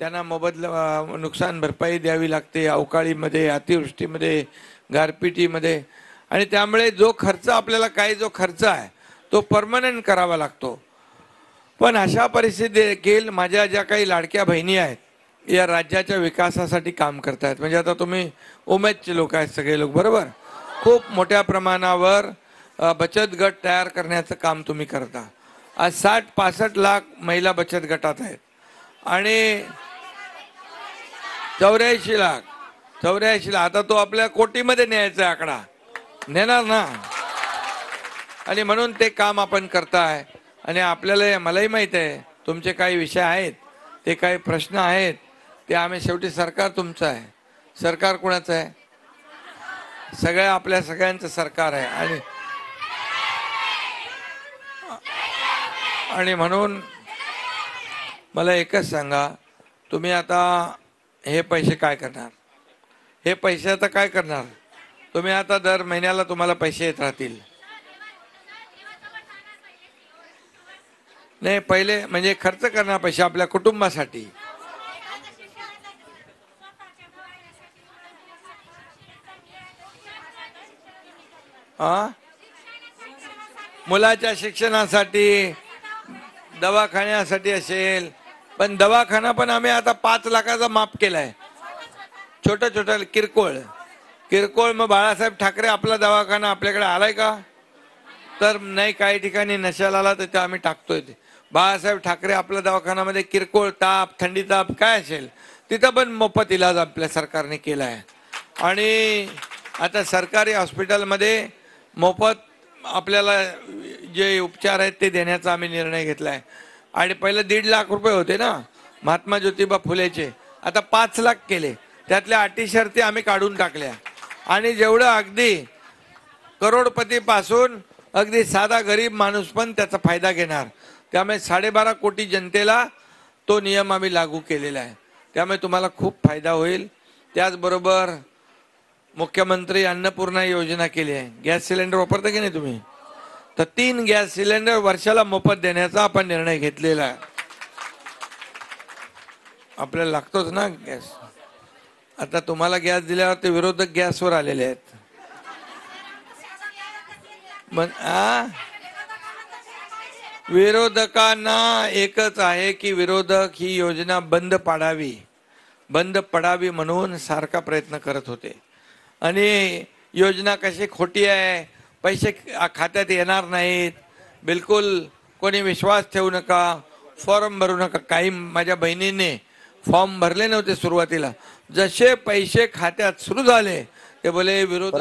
त्यांना नुकसान भरपाई द्यावी लागते, अवकाळीमध्ये, अतिवृष्टीमध्ये, गारपिटीमध्ये. आणि त्यामुळे जो खर्च आपल्याला जो खर्च आहे तो परमनंट करावा लागतो. पण अशा परिस्थितीत देखील माझ्या ज्या काही लाडक्या बहिणी आहेत या राज्याच्या विकासासाठी काम करतायत. म्हणजे आता तुम्ही उमेदचे लोक आहेत सगळे लोक, बरोबर. खूप मोठ्या प्रमाणावर बचत गट तयार करण्याचं काम तुम्ही करता. आज 60-65 लाख महिला बचत गटात आहेत आणि 84 लाख आता तो आपल्या कोटीमध्ये न्यायचा आकडा नेणार ना. आणि म्हणून ते काम आपण करताय. आणि आपल्याला मलाही माहित आहे तुमचे काही विषय आहेत, ते काही प्रश्न आहेत, ते आम्ही शेवटी सरकार तुमचं आहे. सरकार कोणाचं आहे? सगळ्या आपल्या सगळ्यांचं सरकार आहे. आणि म्हणून मला एकच सांगा, तुम्ही आता हे पैसे काय करणार? हे पैसे आता काय करणार तुम्ही? आता दर महिन्याला तुम्हाला पैसे येत राहतील. नाही, पहिले म्हणजे खर्च करणार पैसे आपल्या कुटुंबासाठी. मुलाच्या शिक्षणासाठी, दवाखान्यासाठी असेल. पण दवाखाना पण आम्ही आता 5 लाखाचा माफ केलाय. छोटं किरकोळ. मग बाळासाहेब ठाकरे आपला दवाखाना आपल्याकडे आलाय का? तर नाही. काही ठिकाणी नशाला आला तर ते आम्ही टाकतोय. ते बाळासाहेब ठाकरे आपल्या दवाखान्यामध्ये किरकोळ ताप, थंडी ताप काय असेल तिथं पण मोफत इलाज आपल्या सरकारने केला आहे. आणि आता सरकारी हॉस्पिटलमध्ये मोफत आपल्याला जे उपचार आहेत ते देण्याचा आम्ही निर्णय घेतला आहे. आणि पहिलं 1.5 लाख रुपये होते ना महात्मा ज्योतिबा फुलेचे, आता 5 लाख केले. त्यातल्या अटी शर्ती आम्ही काढून टाकल्या. आणि जेवढं अगदी करोडपती पासून अगदी साधा गरीब माणूस पण त्याचा फायदा घेणार. त्यामुळे 12.5 कोटी जनतेला तो नियम आम्ही लागू केलेला आहे. त्यामुळे तुम्हाला खूप फायदा होईल. त्याचबरोबर मुख्यमंत्री अन्नपूर्णा योजना केली आहे. गॅस सिलेंडर वापरता की नाही तुम्ही? तर 3 गॅस सिलेंडर वर्षाला मोफत देण्याचा आपण निर्णय घेतलेला आहे. आपल्याला लागतोच ना गॅस. आता तुम्हाला गॅस दिल्यावर ते विरोधक गॅसवर आलेले आहेत. विरोधकांना एकच आहे की विरोधक ही योजना बंद पडावी म्हणून सारखा प्रयत्न करत होते. आणि योजना कशी खोटी आहे, पैसे खात्यात येणार नाहीत, बिलकुल कोणी विश्वास ठेवू नका, फॉर्म भरू नका. काही माझ्या बहिणींनी फॉर्म भरले नव्हते सुरुवातीला. जसे पैसे खात्यात सुरू झाले ते बोले विरोध